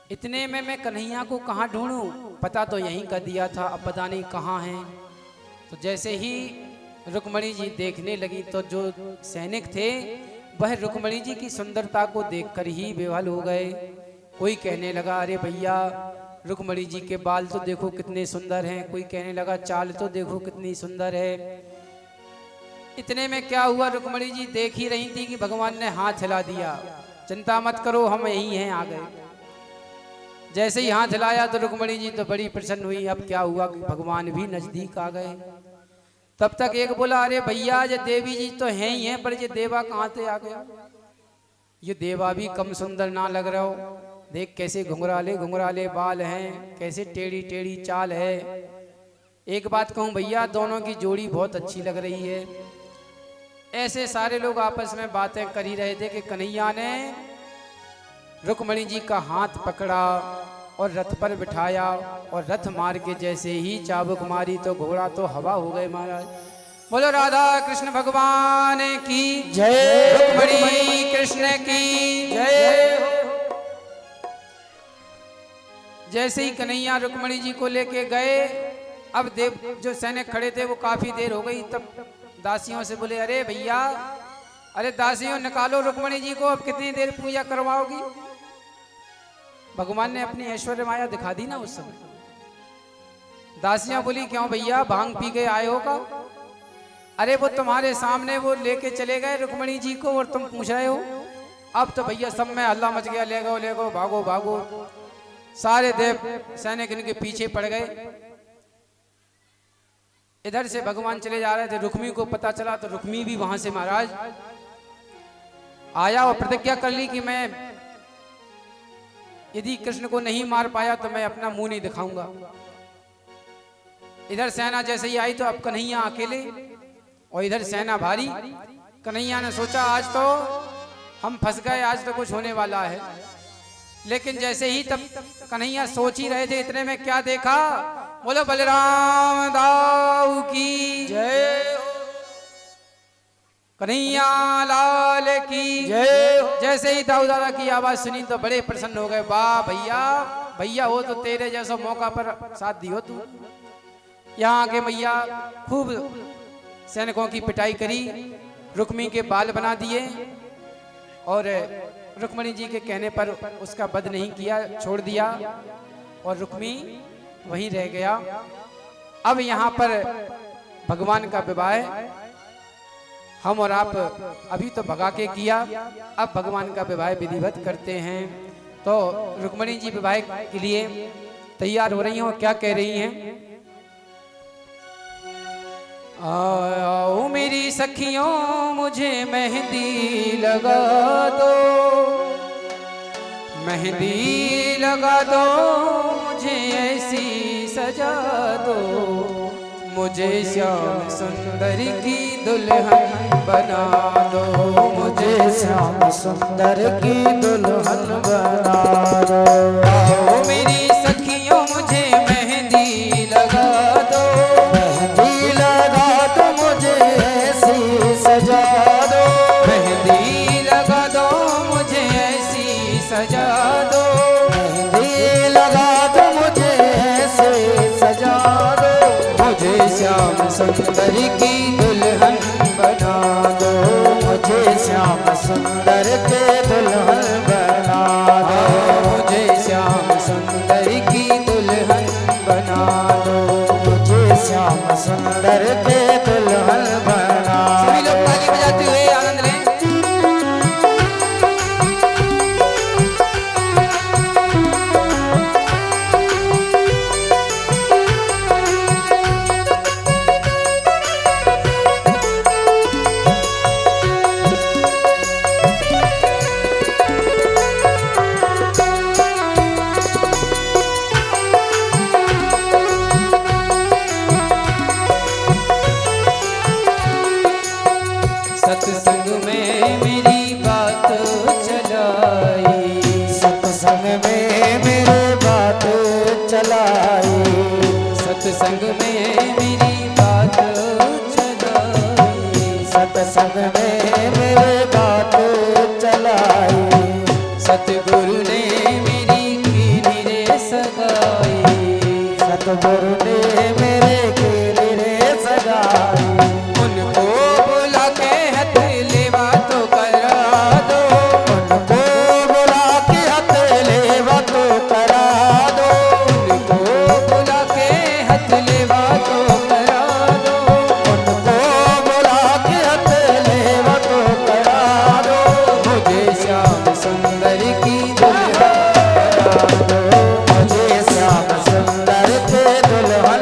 इतने में मैं कन्हैया को कहाँ ढूंढूं? पता तो यहीं का दिया था, अब पता नहीं कहाँ है। तो जैसे ही रुक्मणी जी देखने लगी तो जो सैनिक थे वह रुक्मणी जी की सुंदरता को देखकर ही बेहाल हो गए। कोई कहने लगा, अरे भैया रुक्मणी जी के बाल तो देखो कितने सुंदर हैं। कोई कहने लगा, चाल तो देखो कितनी सुंदर है। इतने में क्या हुआ, रुक्मणी जी देख ही रही थी कि भगवान ने हाथ हिला दिया, चिंता मत करो हम यही हैं, आ गए। जैसे ही हाथ हिलाया तो रुक्मणी जी तो बड़ी प्रसन्न हुई। अब क्या हुआ कि भगवान भी नजदीक आ गए। तब तक एक बोला, अरे भैया ये देवी जी तो हैं ही हैं, पर ये देवा कहाँ से आ गया? ये देवा भी कम सुंदर ना लग रहा हो। देख कैसे घुंघराले घुंघराले बाल हैं, कैसे टेढ़ी टेढ़ी चाल है। एक बात कहूँ भैया, दोनों की जोड़ी बहुत अच्छी लग रही है। ऐसे सारे लोग आपस में बातें कर ही रहे थे कि कन्हैया ने रुक्मणी जी का हाथ पकड़ा और रथ पर बिठाया और रथ मार के जैसे ही चाबुक मारी तो घोड़ा तो हवा हो गए महाराज। बोलो राधा कृष्ण भगवान की जय, रुक्मणी कृष्ण की जय। जैसे ही कन्हैया रुक्मणी जी को लेके गए, अब देव जो सैनिक खड़े थे वो काफी देर हो गई। तब दासियों से बोले, अरे भैया, अरे दासियों निकालो रुक्मणी जी को, अब कितनी देर पूजा करवाओगी? भगवान ने अपनी ऐश्वर्य माया दिखा दी ना उस समय। दासियां बोली, क्यों भैया भांग पी के आए हो का? अरे वो तुम्हारे सामने वो लेके चले गए रुक्मणी जी को और तुम पूछ रहे हो। अब तो भैया सब में हल्ला मच गया, ले गो भागो भागो। सारे देव सैनिक इनके पीछे पड़ गए। इधर से भगवान चले जा रहे थे, रुक्मी को पता चला तो रुक्मी भी वहां से महाराज आया और प्रतिज्ञा कर ली कि मैं यदि कृष्ण को नहीं मार पाया तो मैं अपना मुंह नहीं दिखाऊंगा। इधर सेना जैसे ही आई तो अब कन्हैया अकेले और इधर सेना भारी। कन्हैया ने सोचा आज तो हम फंस गए, आज तो कुछ होने वाला है। लेकिन जैसे ही तब कन्हैया सोच ही रहे थे, इतने में क्या देखा? बोलो बलराम दाऊ की जय, कन्हैया लाल की जय। जैसे ही दाऊ दादा की आवाज सुनी तो बड़े प्रसन्न हो गए। वाह भैया, भैया हो तो तेरे जैसा मौका पर साथ दियो तू। यहाँ के भैया खूब सैनिकों की पिटाई करी, रुक्मी के बाल बना दिए और रुक्मणी जी के कहने पर उसका वध नहीं किया, छोड़ दिया और रुक्मी वहीं रह गया। अब यहाँ पर भगवान का विवाह हम और आप अभी तो भगा के किया, अब भगवान का विवाह विधिवत करते हैं। तो रुक्मणी जी विवाह के लिए तैयार हो रही हैं और क्या कह रही हैं? आओ मेरी सखियों मुझे मेहंदी लगा दो, मेहंदी लगा दो मुझे ऐसी सजा दो, मुझे श्याम सुंदर की दुल्हन बना दो, मुझे श्याम सुंदर की दुल्हन बना दो। आओ मेरी सखियों मुझे मेहंदी लगा दो, मेहंदी लगा दो मुझे ऐसी सजा दो, मेहंदी लगा दो मुझे ऐसी सजा दो, मेहंदी लगा दो मुझे ऐसे सजा दो, मुझे श्याम सुंदर की दुल्हन बना दो, मुझे श्याम सुंदर के दुल्हन बना दो, मुझे श्याम सुंदर की दुल्हन बना दो, मुझे श्याम सुंदर के दुल्हन बना सभी दो। लोग ताली बजाते हुए आनंद लें। सत्संग में मेरी बात चलाई, सत्संग में मेरे बात चलाई, सत्संग में मेरी बात चलाई, सत्संग में मेरे बात चलाई, सतगुरु ने मेरी कीन अकबर ने मेरे के लिए सगाई। उनको बुला के हथेलीवा तो करा दो, उनको बुला के हथेलीवा तो करा दो, उनको बुला के हथेलीवा तो करा दो, उनको बुला के हथेलीवा तो करा दो। मुझे श्याम सुंदर की दुल्हन मुझे श्याम सुंदर के दुल्हन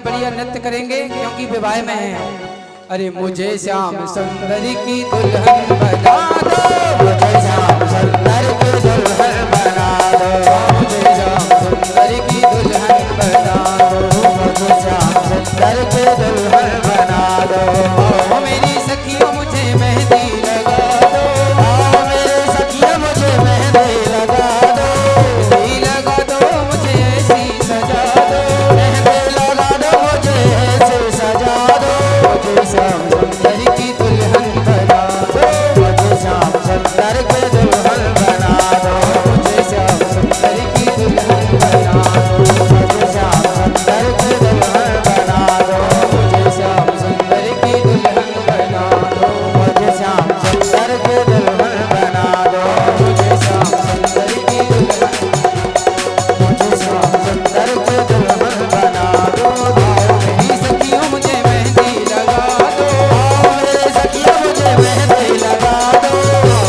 बढ़िया नृत्य करेंगे क्योंकि विवाह में है। अरे मुझे श्याम सुंदर की दुल्हन बना दो, मुझे श्याम सुंदर की दुल्हन बना दो, मुझे श्याम सुंदर की दुल्हन बना दो, मुझे श्याम सुंदर की दुल्हन बना दो। ओ मेरी सखियों मुझे मेहंदी लगा दो, आओ मेरे सखिया मुझे मेहंदी लगा दो, मेहंदी लगा दो मुझे ऐसी सजा दो, मेहंदी लगा दो मुझे ऐसे सजा दो। मुझे श्याम सुंदर की दुल्हन बना दो, मुझे श्याम सुंदर की दुल्हन बना दो, मुझे श्याम सुंदर की दुल्हन बना दो, मुझे श्याम सुंदर की दुल्हन बना दो, मुझे श्याम सुंदर की दुल्हन बना दो, मुझे श्याम सुंदर की दुल्हन बना दो, मुझे श्याम सुंदर की दुल्हन, मुझे श्याम सुंदर की दुल्हन बना दो। मेरी सखियों मुझे मेहंदी लगा दो, आओ मेरे सखिया मुझे मेहंदी लगा दो,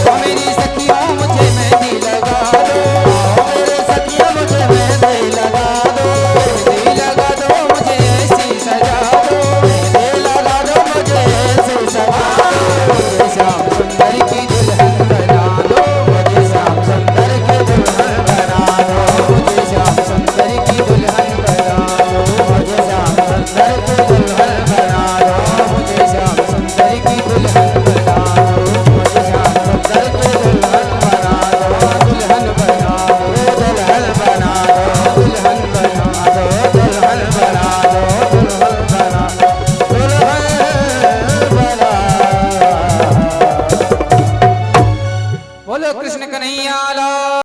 ओ मेरी सखियों मुझे मेहंदी लगा दो, आओ मेरे सखिया मुझे मेहंदी लगा दो, मेहंदी लगा दो मुझे ऐसी सजा दो, मेहंदी लगा दो मुझे ऐसे सजा दो। मुझे श्याम सुंदर की दुल्हन बना दो, मुझे श्याम सुंदर की दुल्हन बना दो, मुझे श्याम सुंदर की दुल्हन बना दो, मुझे श्याम सुंदर की दुल्हन बना दो, मुझे श्याम सुंदर की दुल्हन बना दो, मुझे श्याम सुंदर की दुल्हन बना दो, दुल्हन बना दो, दुल्हन बना दो, दुल्हन बना दो, दुल्हन बना दो, दुल्हन बना दो, दुल्हन बना दो। बोलो कृष्ण कन्हैया लाल।